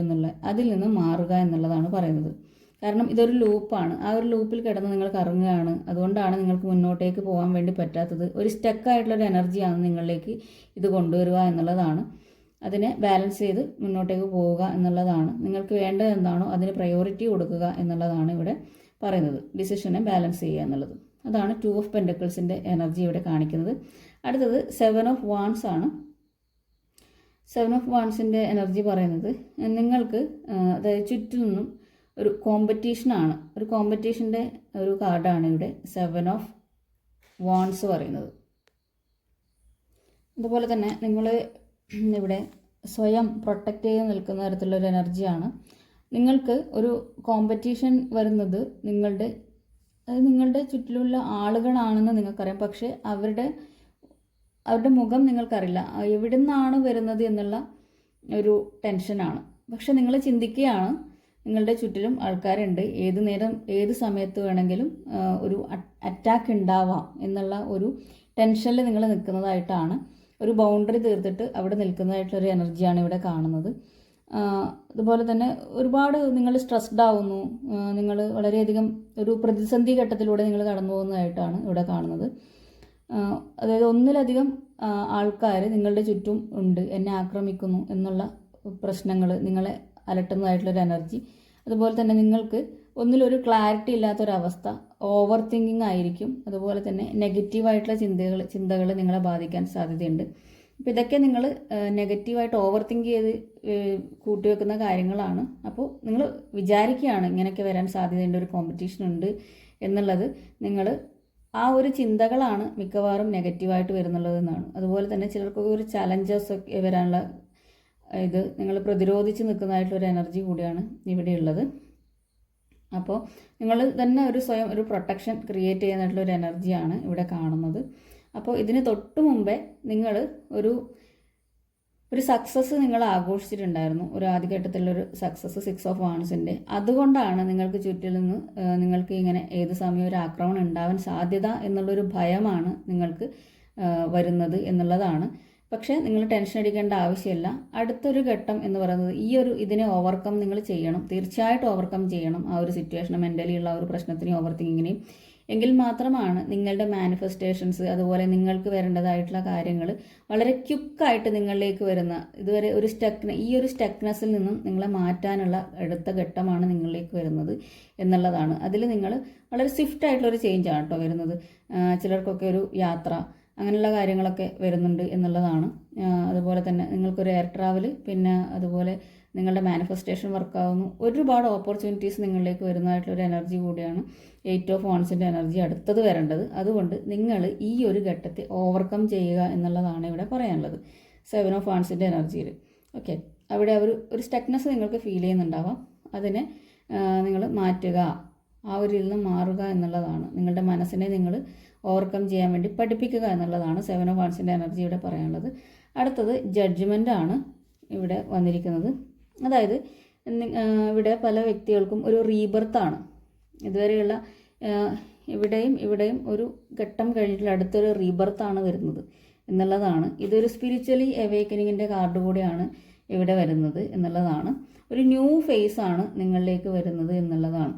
എന്നുള്ള അതിൽ നിന്ന് മാറുക എന്നുള്ളതാണ് പറയുന്നത്. കാരണം ഇതൊരു ലൂപ്പാണ്. ആ ഒരു ലൂപ്പിൽ കിടന്ന് നിങ്ങൾ കറങ്ങുകയാണ്. അതുകൊണ്ടാണ് നിങ്ങൾക്ക് മുന്നോട്ടേക്ക് പോകാൻ വേണ്ടി പറ്റാത്തത്. ഒരു സ്റ്റക്കായിട്ടുള്ളൊരു എനർജിയാണ് നിങ്ങളിലേക്ക് ഇത് കൊണ്ടുവരിക എന്നുള്ളതാണ്. അതിനെ ബാലൻസ് ചെയ്ത് മുന്നോട്ടേക്ക് പോവുക എന്നുള്ളതാണ്. നിങ്ങൾക്ക് വേണ്ടത് എന്താണോ അതിന് പ്രയോറിറ്റി കൊടുക്കുക എന്നുള്ളതാണ് ഇവിടെ പറയുന്നത്. ഡിസിഷനെ ബാലൻസ് ചെയ്യുക എന്നുള്ളത്. അതാണ് 2 ഓഫ് പെൻഡക്കിൾസിൻ്റെ എനർജി ഇവിടെ കാണിക്കുന്നത്. അടുത്തത് 7 ഓഫ് വാൺസ് ആണ്. 7 ഓഫ് വാൺസിൻ്റെ എനർജി പറയുന്നത് നിങ്ങൾക്ക് അതായത് ചുറ്റിൽ നിന്നും ഒരു കോമ്പറ്റീഷനാണ്. ഒരു കോമ്പറ്റീഷൻ്റെ ഒരു കാർഡാണ് ഇവിടെ 7 ഓഫ് വാൺസ് പറയുന്നത്. അതുപോലെ തന്നെ നിങ്ങൾ ഇവിടെ സ്വയം പ്രൊട്ടക്റ്റ് ചെയ്ത് നിൽക്കുന്ന തരത്തിലുള്ളൊരു എനർജിയാണ്. നിങ്ങൾക്ക് ഒരു കോമ്പറ്റീഷൻ വരുന്നത് നിങ്ങളുടെ ചുറ്റിലുള്ള ആളുകളാണെന്ന് നിങ്ങൾക്കറിയാം. പക്ഷേ അവരുടെ മുഖം നിങ്ങൾക്കറിയില്ല, എവിടെ നിന്നാണ് വരുന്നത് എന്നുള്ള ഒരു ടെൻഷനാണ്. പക്ഷെ നിങ്ങൾ ചിന്തിക്കുകയാണ് നിങ്ങളുടെ ചുറ്റിലും ആൾക്കാരുണ്ട്, ഏത് നേരം ഏത് സമയത്ത് വേണമെങ്കിലും ഒരു അറ്റാക്ക് ഉണ്ടാവാം എന്നുള്ള ഒരു ടെൻഷനിൽ നിങ്ങൾ നിൽക്കുന്നതായിട്ടാണ്. ഒരു ബൗണ്ടറി തീർത്തിട്ട് അവിടെ നിൽക്കുന്നതായിട്ടുള്ളൊരു എനർജിയാണ് ഇവിടെ കാണുന്നത്. അതുപോലെ തന്നെ ഒരുപാട് നിങ്ങൾ സ്ട്രെസ്ഡ് ആവുന്നു, നിങ്ങൾ വളരെയധികം ഒരു പ്രതിസന്ധി ഘട്ടത്തിലൂടെ നിങ്ങൾ കടന്നു പോകുന്നതായിട്ടാണ് ഇവിടെ കാണുന്നത്. അതായത് ഒന്നിലധികം ആൾക്കാർ നിങ്ങളുടെ ചുറ്റും ഉണ്ട്, എന്നെ ആക്രമിക്കുന്നു എന്നുള്ള പ്രശ്നങ്ങൾ നിങ്ങളെ അലട്ടുന്നതായിട്ടുള്ളൊരു എനർജി. അതുപോലെ തന്നെ നിങ്ങൾക്ക് ഒന്നിലൊരു ക്ലാരിറ്റി ഇല്ലാത്തൊരവസ്ഥ, ഓവർ തിങ്കിങ് ആയിരിക്കും. അതുപോലെ തന്നെ നെഗറ്റീവായിട്ടുള്ള ചിന്തകൾ നിങ്ങളെ ബാധിക്കാൻ സാധ്യതയുണ്ട്. അപ്പോൾ ഇതൊക്കെ നിങ്ങൾ നെഗറ്റീവായിട്ട് ഓവർ തിങ്ക് ചെയ്ത് കൂട്ടിവെക്കുന്ന കാര്യങ്ങളാണ്. അപ്പോൾ നിങ്ങൾ വിചാരിക്കുകയാണ് ഇങ്ങനെയൊക്കെ വരാൻ സാധ്യതയുണ്ട്, ഒരു കോമ്പറ്റീഷൻ ഉണ്ട് എന്നുള്ളത്. നിങ്ങൾ ആ ഒരു ചിന്തകളാണ് മിക്കവാറും നെഗറ്റീവായിട്ട് വരുന്നുള്ളത് എന്നാണ്. അതുപോലെ തന്നെ ചിലർക്കൊക്കെ ഒരു ചലഞ്ചസ് ഒക്കെ വരാനുള്ള ഇത് നിങ്ങൾ പ്രതിരോധിച്ച് നിൽക്കുന്നതായിട്ടുള്ളൊരു എനർജി കൂടിയാണ് ഇവിടെയുള്ളത്. അപ്പോൾ നിങ്ങൾ തന്നെ സ്വയം ഒരു പ്രൊട്ടക്ഷൻ ക്രിയേറ്റ് ചെയ്യുന്നതായിട്ടുള്ളൊരു എനർജിയാണ് ഇവിടെ കാണുന്നത്. അപ്പോൾ ഇതിന് തൊട്ട് മുമ്പേ നിങ്ങൾ ഒരു ഒരു സക്സസ് നിങ്ങൾ ആഘോഷിച്ചിട്ടുണ്ടായിരുന്നു, ഒരു ആദ്യഘട്ടത്തിലൊരു സക്സസ് 6 ഓഫ് വാൺസിൻ്റെ. അതുകൊണ്ടാണ് നിങ്ങൾക്ക് ചുറ്റിൽ നിന്ന് നിങ്ങൾക്ക് ഇങ്ങനെ ഏത് സമയം ഒരു ആക്രമണം ഉണ്ടാവാൻ സാധ്യത എന്നുള്ളൊരു ഭയമാണ് നിങ്ങൾക്ക് വരുന്നത് എന്നുള്ളതാണ്. പക്ഷേ നിങ്ങൾ ടെൻഷൻ അടിക്കേണ്ട ആവശ്യമില്ല. അടുത്തൊരു ഘട്ടം എന്ന് പറയുന്നത് ഇതിനെ ഓവർകം നിങ്ങൾ ചെയ്യണം, തീർച്ചയായിട്ടും ഓവർകം ചെയ്യണം. ആ ഒരു സിറ്റുവേഷനും മെൻ്റലി ഉള്ള ആ ഒരു പ്രശ്നത്തിനെയും ഓവർ തിങ്കിങ്ങിനെയും. എങ്കിൽ മാത്രമാണ് നിങ്ങളുടെ മാനിഫെസ്റ്റേഷൻസ്, അതുപോലെ നിങ്ങൾക്ക് വരേണ്ടതായിട്ടുള്ള കാര്യങ്ങൾ വളരെ ക്വിക്കായിട്ട് നിങ്ങളിലേക്ക് വരുന്ന, ഇതുവരെ ഒരു സ്റ്റക്നെസ്സിൽ നിന്നും നിങ്ങളെ മാറ്റാനുള്ള അടുത്ത ഘട്ടമാണ് നിങ്ങളിലേക്ക് വരുന്നത് എന്നുള്ളതാണ്. അതിൽ നിങ്ങൾ വളരെ സ്വിഫ്റ്റ് ആയിട്ടുള്ളൊരു ചേഞ്ചാണ് കേട്ടോ വരുന്നത്. ചിലർക്കൊക്കെ ഒരു യാത്ര അങ്ങനെയുള്ള കാര്യങ്ങളൊക്കെ വരുന്നുണ്ട് എന്നുള്ളതാണ്. അതുപോലെ തന്നെ നിങ്ങൾക്കൊരു എയർ ട്രാവൽ, പിന്നെ അതുപോലെ നിങ്ങളുടെ മാനിഫെസ്റ്റേഷൻ വർക്കാവുന്നു. ഒരുപാട് ഓപ്പർച്യൂണിറ്റീസ് നിങ്ങളിലേക്ക് വരുന്നതായിട്ടുള്ളൊരു എനർജി കൂടിയാണ് 8 ഓഫ് വാൺസിൻ്റെ എനർജി അടുത്തത് വരേണ്ടത്. അതുകൊണ്ട് നിങ്ങൾ ഈ ഒരു ഘട്ടത്തെ ഓവർകം ചെയ്യുക എന്നുള്ളതാണ് ഇവിടെ പറയാനുള്ളത് 7 ഓഫ് വാൺസിൻ്റെ എനർജിയിൽ. ഓക്കെ, അവിടെ ഒരു സ്റ്റക്നെസ് നിങ്ങൾക്ക് ഫീൽ ചെയ്യുന്നുണ്ടാവാം. അതിനെ നിങ്ങൾ മാറ്റുക, ആ ഒരു ഇതിൽ നിന്ന് മാറുക എന്നുള്ളതാണ്. നിങ്ങളുടെ മനസ്സിനെ നിങ്ങൾ ഓവർകം ചെയ്യാൻ വേണ്ടി പഠിപ്പിക്കുക എന്നുള്ളതാണ് 7 ഓഫ് വാൺസിൻ്റെ എനർജി ഇവിടെ പറയാനുള്ളത്. അടുത്തത് ജഡ്ജ്മെൻ്റ് ആണ് ഇവിടെ വന്നിരിക്കുന്നത്. അതായത് ഇവിടെ പല വ്യക്തികൾക്കും ഒരു റീബർത്താണ്. ഇതുവരെയുള്ള ഇവിടെയും ഒരു ഘട്ടം കഴിഞ്ഞിട്ടുള്ള അടുത്തൊരു റീബർത്താണ് വരുന്നത് എന്നുള്ളതാണ്. ഇതൊരു സ്പിരിച്വലി അവേക്കനിങ്ങിൻ്റെ കാർഡ് കൂടെയാണ് ഇവിടെ വരുന്നത് എന്നുള്ളതാണ്. ഒരു ന്യൂ ഫേസ് ആണ് നിങ്ങളിലേക്ക് വരുന്നത് എന്നുള്ളതാണ്.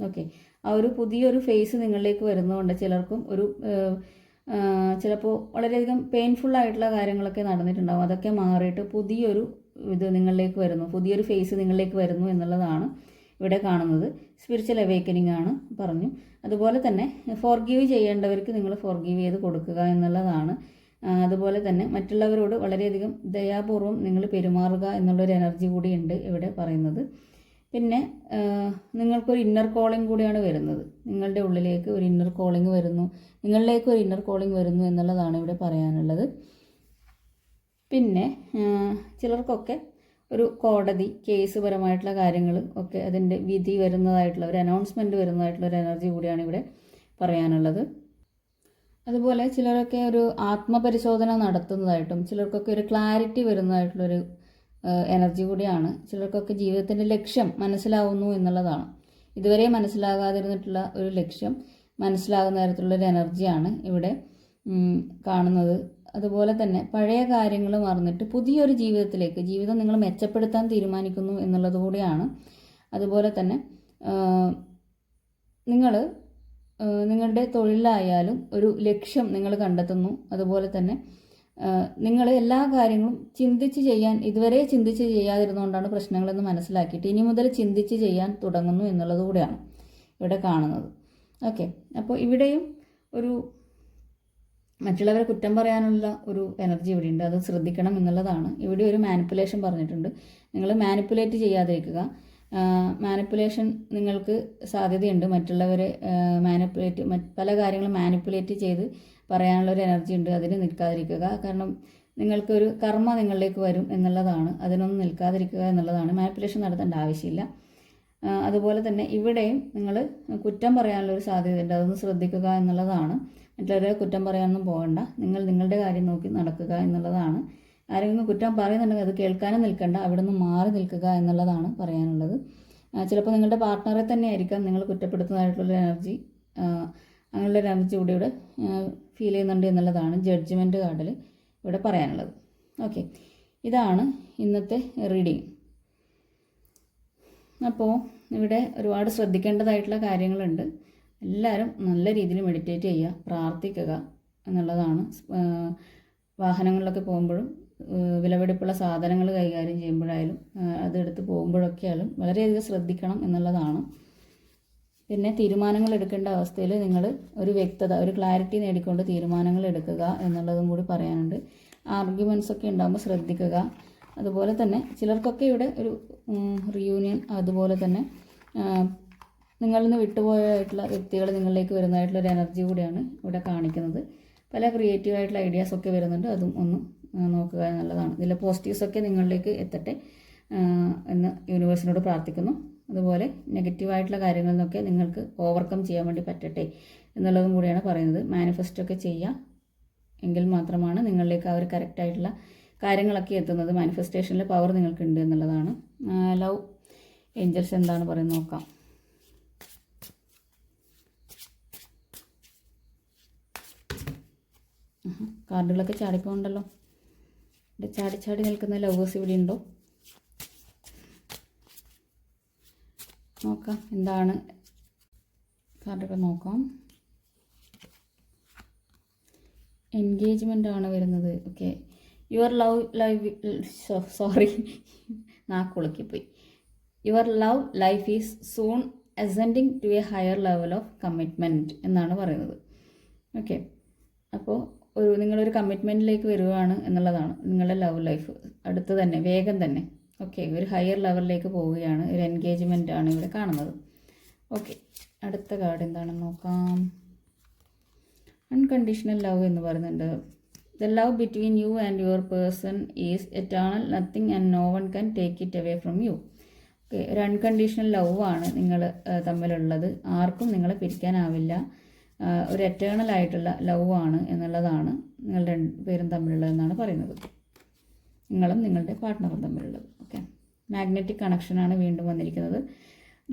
ഓക്കെ, ആ ഒരു പുതിയൊരു ഫേസ് നിങ്ങളിലേക്ക് വരുന്നതുകൊണ്ട് ചിലർക്കും ചിലപ്പോൾ വളരെയധികം പെയിൻഫുൾ ആയിട്ടുള്ള കാര്യങ്ങളൊക്കെ നടന്നിട്ടുണ്ടാകും. അതൊക്കെ മാറിയിട്ട് പുതിയൊരു നിങ്ങളിലേക്ക് വരുന്നു, പുതിയൊരു ഫേസ് നിങ്ങളിലേക്ക് വരുന്നു എന്നുള്ളതാണ് ഇവിടെ കാണുന്നത്. സ്പിരിച്വൽ അവേക്കനിങ് ആണ് പറഞ്ഞു. അതുപോലെ തന്നെ ഫോർഗീവ് ചെയ്യേണ്ടവർക്ക് നിങ്ങൾ ഫോർഗീവ് ചെയ്ത് കൊടുക്കുക എന്നുള്ളതാണ്. അതുപോലെ തന്നെ മറ്റുള്ളവരോട് വളരെയധികം ദയാപൂർവം നിങ്ങൾ പെരുമാറുക എന്നുള്ളൊരു എനർജി കൂടിയുണ്ട് ഇവിടെ പറയുന്നത്. പിന്നെ നിങ്ങൾക്കൊരു ഇന്നർ കോളിംഗ് കൂടിയാണ് വരുന്നത്. നിങ്ങളുടെ ഉള്ളിലേക്ക് ഒരു ഇന്നർ കോളിംഗ് വരുന്നു, നിങ്ങളിലേക്ക് ഒരു ഇന്നർ കോളിംഗ് വരുന്നു എന്നുള്ളതാണ് ഇവിടെ പറയാനുള്ളത്. പിന്നെ ചിലർക്കൊക്കെ ഒരു കോടതി കേസ് പരമായിട്ടുള്ള കാര്യങ്ങൾ ഒക്കെ അതിൻ്റെ വിധി വരുന്നതായിട്ടുള്ള ഒരു അനൗൺസ്മെൻറ്റ് വരുന്നതായിട്ടുള്ള ഒരു എനർജി കൂടിയാണ് ഇവിടെ പറയാനുള്ളത്. അതുപോലെ ചിലരൊക്കെ ഒരു ആത്മപരിശോധന നടത്തുന്നതായിട്ടും ചിലർക്കൊക്കെ ഒരു ക്ലാരിറ്റി വരുന്നതായിട്ടുള്ളൊരു എനർജി കൂടിയാണ്. ചിലർക്കൊക്കെ ജീവിതത്തിൻ്റെ ലക്ഷ്യം മനസ്സിലാവുന്നു എന്നുള്ളതാണ്. ഇതുവരെ മനസ്സിലാകാതിരുന്നിട്ടുള്ള ഒരു ലക്ഷ്യം മനസ്സിലാകുന്ന തരത്തിലുള്ളൊരു എനർജിയാണ് ഇവിടെ കാണുന്നത്. അതുപോലെ തന്നെ പഴയ കാര്യങ്ങൾ മറന്നിട്ട് പുതിയൊരു ജീവിതം നിങ്ങൾ മെച്ചപ്പെടുത്താൻ തീരുമാനിക്കുന്നു എന്നുള്ളത് കൂടിയാണ്. അതുപോലെ തന്നെ നിങ്ങളുടെ തൊഴിലായാലും ഒരു ലക്ഷ്യം നിങ്ങൾ കണ്ടെത്തുന്നു. അതുപോലെ തന്നെ നിങ്ങൾ എല്ലാ കാര്യങ്ങളും ഇതുവരെ ചിന്തിച്ച് ചെയ്യാതിരുന്നുകൊണ്ടാണ് പ്രശ്നങ്ങളെന്ന് മനസ്സിലാക്കിയിട്ട് ഇനി മുതൽ ചിന്തിച്ച് ചെയ്യാൻ തുടങ്ങുന്നു എന്നുള്ളത് കൂടെയാണ് ഇവിടെ കാണുന്നത്. ഓക്കെ, അപ്പോൾ ഇവിടെയും ഒരു മറ്റുള്ളവരെ കുറ്റം പറയാനുള്ള ഒരു എനർജി ഇവിടെ ഉണ്ട്, അത് ശ്രദ്ധിക്കണം എന്നുള്ളതാണ്. ഇവിടെ ഒരു മാനിപ്പുലേഷൻ പറഞ്ഞിട്ടുണ്ട്. നിങ്ങൾ മാനിപ്പുലേറ്റ് ചെയ്യാതിരിക്കുക. മാനിപ്പുലേഷൻ നിങ്ങൾക്ക് സാധ്യതയുണ്ട്. മറ്റുള്ളവരെ പല കാര്യങ്ങളും മാനിപ്പുലേറ്റ് ചെയ്ത് പറയാനുള്ളൊരു എനർജി ഉണ്ട്. അതിന് നിൽക്കാതിരിക്കുക. കാരണം നിങ്ങൾക്കൊരു കർമ്മ നിങ്ങളിലേക്ക് വരും എന്നുള്ളതാണ്. അതിനൊന്നും നിൽക്കാതിരിക്കുക എന്നുള്ളതാണ്. മാനിപ്പുലേഷൻ നടത്തേണ്ട ആവശ്യമില്ല. അതുപോലെ തന്നെ ഇവിടെയും നിങ്ങൾ കുറ്റം പറയാനുള്ളൊരു സാധ്യതയുണ്ട്, അതൊന്ന് ശ്രദ്ധിക്കുക എന്നുള്ളതാണ്. മറ്റുള്ളവരെ കുറ്റം പറയാനൊന്നും പോകണ്ട, നിങ്ങൾ നിങ്ങളുടെ കാര്യം നോക്കി നടക്കുക എന്നുള്ളതാണ്. ആരെങ്കിലും കുറ്റം പറയുന്നുണ്ടെങ്കിൽ അത് കേൾക്കാനും നിൽക്കണ്ട, അവിടെ നിന്ന് മാറി നിൽക്കുക എന്നുള്ളതാണ് പറയാനുള്ളത്. ചിലപ്പോൾ നിങ്ങളുടെ പാർട്ട്ണറെ തന്നെ ആയിരിക്കാം നിങ്ങൾ കുറ്റപ്പെടുത്തുന്നതായിട്ടുള്ള എനർജി, അങ്ങനെയുള്ള എനർജി ഇവിടെ ഫീൽ ചെയ്യുന്നുണ്ട് എന്നുള്ളതാണ് ജഡ്ജ്മെൻറ്റ് കാർഡിൽ ഇവിടെ പറയാനുള്ളത്. ഓക്കെ, ഇതാണ് ഇന്നത്തെ റീഡിങ്. അപ്പോൾ ഇവിടെ ഒരുപാട് ശ്രദ്ധിക്കേണ്ടതായിട്ടുള്ള കാര്യങ്ങളുണ്ട്. എല്ലാവരും നല്ല രീതിയിൽ മെഡിറ്റേറ്റ് ചെയ്യുക, പ്രാർത്ഥിക്കുക എന്നുള്ളതാണ്. വാഹനങ്ങളിലൊക്കെ പോകുമ്പോഴും വിലപിടിപ്പുള്ള സാധനങ്ങൾ കൈകാര്യം ചെയ്യുമ്പോഴായാലും അതെടുത്ത് പോകുമ്പോഴൊക്കെ ആയാലും വളരെയധികം ശ്രദ്ധിക്കണം എന്നുള്ളതാണ്. പിന്നെ തീരുമാനങ്ങൾ എടുക്കേണ്ട അവസ്ഥയിൽ നിങ്ങൾ ഒരു വ്യക്തത, ഒരു ക്ലാരിറ്റി നേടിക്കൊണ്ട് തീരുമാനങ്ങൾ എടുക്കുക എന്നുള്ളതും കൂടി പറയാനുണ്ട്. ആർഗ്യുമെൻറ്റ്സ് ഒക്കെ ഉണ്ടാകുമ്പോൾ ശ്രദ്ധിക്കുക. അതുപോലെ തന്നെ ചിലർക്കൊക്കെ ഇവിടെ ഒരു റിയൂണിയൻ, അതുപോലെ തന്നെ നിങ്ങളിൽ നിന്ന് വിട്ടുപോയിട്ടുള്ള വ്യക്തികൾ നിങ്ങളിലേക്ക് വരുന്നതായിട്ടുള്ള ഒരു എനർജി കൂടിയാണ് ഇവിടെ കാണിക്കുന്നത്. പല ക്രിയേറ്റീവായിട്ടുള്ള ഐഡിയാസൊക്കെ വരുന്നുണ്ട്, അതും ഒന്ന് നോക്കുക എന്നുള്ളതാണ്. ഇതിലെ പോസിറ്റീവ്സൊക്കെ നിങ്ങളിലേക്ക് എത്തട്ടെ എന്ന് യൂണിവേഴ്സിനോട് പ്രാർത്ഥിക്കുന്നു. അതുപോലെ നെഗറ്റീവായിട്ടുള്ള കാര്യങ്ങളിൽ നിന്നൊക്കെ നിങ്ങൾക്ക് ഓവർകം ചെയ്യാൻ വേണ്ടി പറ്റട്ടെ എന്നുള്ളതും കൂടിയാണ് പറയുന്നത്. മാനിഫെസ്റ്റൊക്കെ ചെയ്യുക, എങ്കിൽ മാത്രമാണ് നിങ്ങളിലേക്ക് ആ ഒരു കറക്റ്റായിട്ടുള്ള കാര്യങ്ങളൊക്കെ എത്തുന്നത്. മാനിഫെസ്റ്റേഷനിൽ പവർ നിങ്ങൾക്കുണ്ട് എന്നുള്ളതാണ്. ലവ് ഏഞ്ചൽസ് എന്താണ് പറയുന്നത് നോക്കാം. കാർഡുകളൊക്കെ ചാടിപ്പോണ്ടല്ലോ. ഇവിടെ ചാടി ചാടി നിൽക്കുന്ന ലവേഴ്സ് ഇവിടെ ഉണ്ടോ നോക്കാം. എന്താണ് കാർഡുകൾ നോക്കാം. എൻഗേജ്മെൻ്റ് ആണ് വരുന്നത്. ഓക്കെ, യുവർ നാക്കുളുക്കിപ്പോയി. Your love life is soon ascending to a higher level of commitment എന്നാണ് പറയുന്നത്. ഓക്കെ, അപ്പോൾ നിങ്ങളൊരു കമ്മിറ്റ്മെൻറ്റിലേക്ക് വരുവാണ് എന്നുള്ളതാണ്. നിങ്ങളുടെ ലവ് ലൈഫ് അടുത്ത് തന്നെ, വേഗം തന്നെ. ഓക്കെ, ഒരു ഹയർ ലെവലിലേക്ക് പോവുകയാണ്. ഒരു എൻഗേജ്മെൻ്റ് ആണ് ഇവിടെ കാണുന്നത്. ഓക്കെ, അടുത്ത കാർഡ് എന്താണെന്ന് നോക്കാം. അൺകണ്ടീഷണൽ ലവ് എന്ന് പറയുന്നുണ്ട്. The love between you and your person is eternal, nothing and no one can take it away from you. Okay, ഒരു അൺകണ്ടീഷണൽ ലവ് ആണ് നിങ്ങൾ തമ്മിലുള്ളത്. ആർക്കും നിങ്ങളെ പിരിക്കാനാവില്ല. ഒരു എറ്റേണൽ ആയിട്ടുള്ള ലവ് ആണ് എന്നുള്ളതാണ് നിങ്ങൾ രണ്ടുപേരും തമ്മിലുള്ളതെന്നാണ് പറയുന്നത്. നിങ്ങളും നിങ്ങളുടെ പാർട്ട്ണറും തമ്മിലുള്ളത്. ഓക്കെ, മാഗ്നറ്റിക് കണക്ഷനാണ് വീണ്ടും വന്നിരിക്കുന്നത്.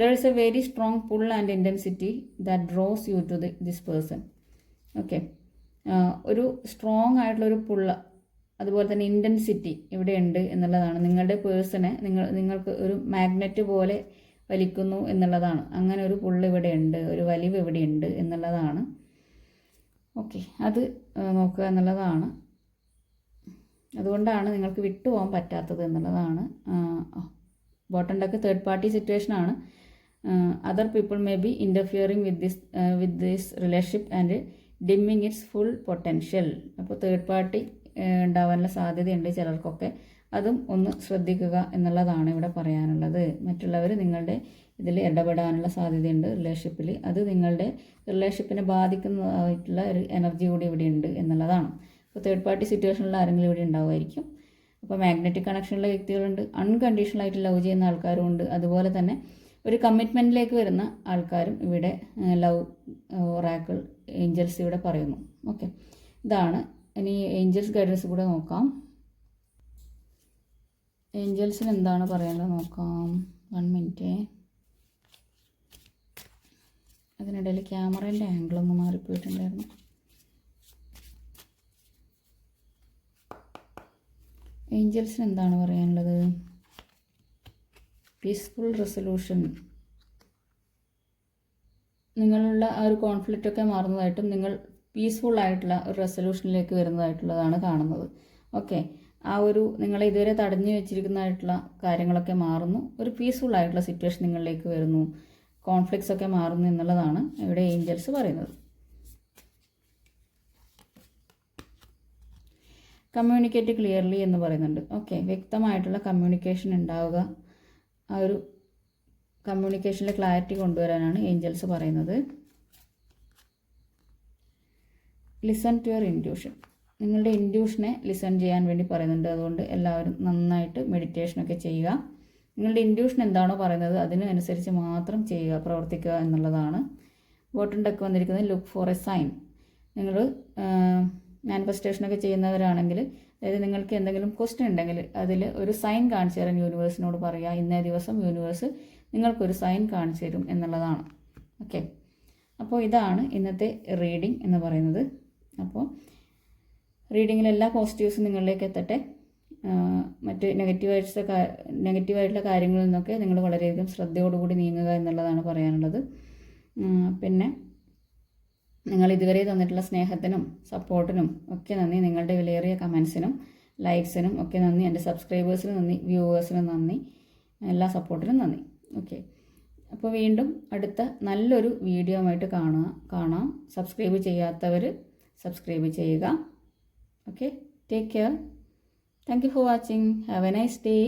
There is a very strong pull and intensity that draws you to this person. Okay, ഒരു സ്ട്രോങ് ആയിട്ടുള്ളൊരു പുള്ള, അതുപോലെ തന്നെ ഇൻറ്റൻസിറ്റി ഇവിടെ ഉണ്ട് എന്നുള്ളതാണ്. നിങ്ങളുടെ പേഴ്സണെ നിങ്ങൾക്ക് ഒരു മാഗ്നറ്റ് പോലെ വലിക്കുന്നു എന്നുള്ളതാണ്. അങ്ങനെ ഒരു പുള്ള് ഇവിടെ ഉണ്ട്, ഒരു വലിവ് ഇവിടെ ഉണ്ട് എന്നുള്ളതാണ്. ഓക്കെ, അത് നോക്കുക എന്നുള്ളതാണ്. അതുകൊണ്ടാണ് നിങ്ങൾക്ക് വിട്ടുപോകാൻ പറ്റാത്തത് എന്നുള്ളതാണ്. ബോട്ടം ഡെക്ക് തേർഡ് പാർട്ടി സിറ്റുവേഷനാണ്. Other people may be interfering with this relationship and dimming its full potential. അപ്പോൾ തേർഡ് പാർട്ടി ഉണ്ടാവാനുള്ള സാധ്യതയുണ്ട് ചിലർക്കൊക്കെ. അതും ഒന്ന് ശ്രദ്ധിക്കുക എന്നുള്ളതാണ് ഇവിടെ പറയാനുള്ളത്. മറ്റുള്ളവർ നിങ്ങളുടെ ഇതിൽ ഇടപെടാനുള്ള സാധ്യതയുണ്ട് റിലേഷൻഷിപ്പിൽ. അത് നിങ്ങളുടെ റിലേഷൻഷിപ്പിനെ ബാധിക്കുന്നതായിട്ടുള്ള ഒരു എനർജി കൂടി ഇവിടെ ഉണ്ട് എന്നുള്ളതാണ്. അപ്പോൾ തേർഡ് പാർട്ടി സിറ്റുവേഷനിൽ ആരെങ്കിലും ഇവിടെ ഉണ്ടാവുമായിരിക്കും. അപ്പോൾ മാഗ്നറ്റിക് കണക്ഷനുള്ള വ്യക്തികളുണ്ട്, അൺകണ്ടീഷണലായിട്ട് ലവ് ചെയ്യുന്ന ആൾക്കാരും ഉണ്ട്. അതുപോലെ തന്നെ ഒരു കമ്മിറ്റ്മെൻറ്റിലേക്ക് വരുന്ന ആൾക്കാരും ഇവിടെ ലവ് ഒറാക്കിൾ ഏഞ്ചൽസ് ഇവിടെ പറയുന്നു. ഓക്കെ, ഇതാണ്. ഇനി ഏഞ്ചൽസ് ഗൈഡൻസ് കൂടെ നോക്കാം. ഏഞ്ചൽസിന് എന്താണ് പറയേണ്ടത് നോക്കാം. 1 മിനിറ്റ്. അതിനിടയിൽ ക്യാമറേൻ്റെ ആംഗിളൊന്ന് മാറിപ്പോയിട്ടുണ്ടായിരുന്നു. ഏഞ്ചൽസിന് എന്താണ് പറയാനുള്ളത്? Peaceful resolution. നിങ്ങളുള്ള ആ ഒരു കോൺഫ്ലിക്റ്റൊക്കെ മാറുന്നതായിട്ടും നിങ്ങൾ പീസ്ഫുൾ ആയിട്ടുള്ള ഒരു റെസൊല്യൂഷനിലേക്ക് വരുന്നതായിട്ടുള്ളതാണ് കാണുന്നത്. ഓക്കെ, ആ ഒരു നിങ്ങളെ ഇതുവരെ തടഞ്ഞു വെച്ചിരിക്കുന്നതായിട്ടുള്ള കാര്യങ്ങളൊക്കെ മാറുന്നു. ഒരു പീസ്ഫുൾ ആയിട്ടുള്ള സിറ്റുവേഷൻ നിങ്ങളിലേക്ക് വരുന്നു. കോൺഫ്ലിക്ട്സ് ഒക്കെ മാറുന്നു എന്നുള്ളതാണ് ഇവിടെ ഏഞ്ചൽസ് പറയുന്നത്. കമ്മ്യൂണിക്കേറ്റ് ക്ലിയർലി എന്ന് പറയുന്നുണ്ട്. ഓക്കെ, വ്യക്തമായിട്ടുള്ള കമ്മ്യൂണിക്കേഷൻ ഉണ്ടാവുക. ആ ഒരു കമ്മ്യൂണിക്കേഷനിൽ ക്ലാരിറ്റി കൊണ്ടുവരാനാണ് ഏഞ്ചൽസ് പറയുന്നത്. Listen to your intuition. നിങ്ങളുടെ ഇൻറ്റ്യൂഷനെ ലിസൺ ചെയ്യാൻ വേണ്ടി പറയുന്നുണ്ട്. അതുകൊണ്ട് എല്ലാവരും നന്നായിട്ട് മെഡിറ്റേഷനൊക്കെ ചെയ്യുക. നിങ്ങളുടെ ഇൻറ്റ്യൂഷൻ എന്താണോ പറയുന്നത് അതിനനുസരിച്ച് മാത്രം ചെയ്യുക, പ്രവർത്തിക്കുക എന്നുള്ളതാണ്. ബോട്ടം ഡെക്ക് വന്നിരിക്കുന്നത് ലുക്ക് ഫോർ എ സൈൻ. നിങ്ങൾ മാനിഫെസ്റ്റേഷനൊക്കെ ചെയ്യുന്നവരാണെങ്കിൽ, അതായത് നിങ്ങൾക്ക് എന്തെങ്കിലും ക്വസ്റ്റ്യൻ ഉണ്ടെങ്കിൽ അതിൽ ഒരു സൈൻ കാണിച്ചു തരാൻ യൂണിവേഴ്സിനോട് പറയുക. ഇന്നേ ദിവസം യൂണിവേഴ്സ് നിങ്ങൾക്കൊരു സൈൻ കാണിച്ചു തരും എന്നുള്ളതാണ്. ഓക്കെ, അപ്പോൾ ഇതാണ് ഇന്നത്തെ റീഡിംഗ് എന്ന് പറയുന്നത്. അപ്പോൾ റീഡിങ്ങിൽ എല്ലാ പോസിറ്റീവ്സും നിങ്ങളിലേക്ക് എത്തട്ടെ. മറ്റ് നെഗറ്റീവായിട്ടുള്ള കാര്യങ്ങളിൽ നിന്നൊക്കെ നിങ്ങൾ വളരെയധികം ശ്രദ്ധയോടുകൂടി നീങ്ങുക എന്നുള്ളതാണ് പറയാനുള്ളത്. പിന്നെ നിങ്ങൾ ഇതുവരെ തന്നിട്ടുള്ള സ്നേഹത്തിനും സപ്പോർട്ടിനും ഒക്കെ നന്ദി. നിങ്ങളുടെ വിലയേറിയ കമൻസിനും ലൈക്സിനും ഒക്കെ നന്ദി. എൻ്റെ സബ്സ്ക്രൈബേഴ്സിന് നന്ദി, വ്യൂവേഴ്സിനും നന്ദി, എല്ലാ സപ്പോർട്ടിനും നന്ദി. ഓക്കെ, അപ്പോൾ വീണ്ടും അടുത്ത നല്ലൊരു വീഡിയോ ആയിട്ട് കാണാം. സബ്സ്ക്രൈബ് ചെയ്യാത്തവർ സബ്സ്ക്രൈബ് ചെയ്യുക. Okay, take care. Thank you for watching. Have a nice day.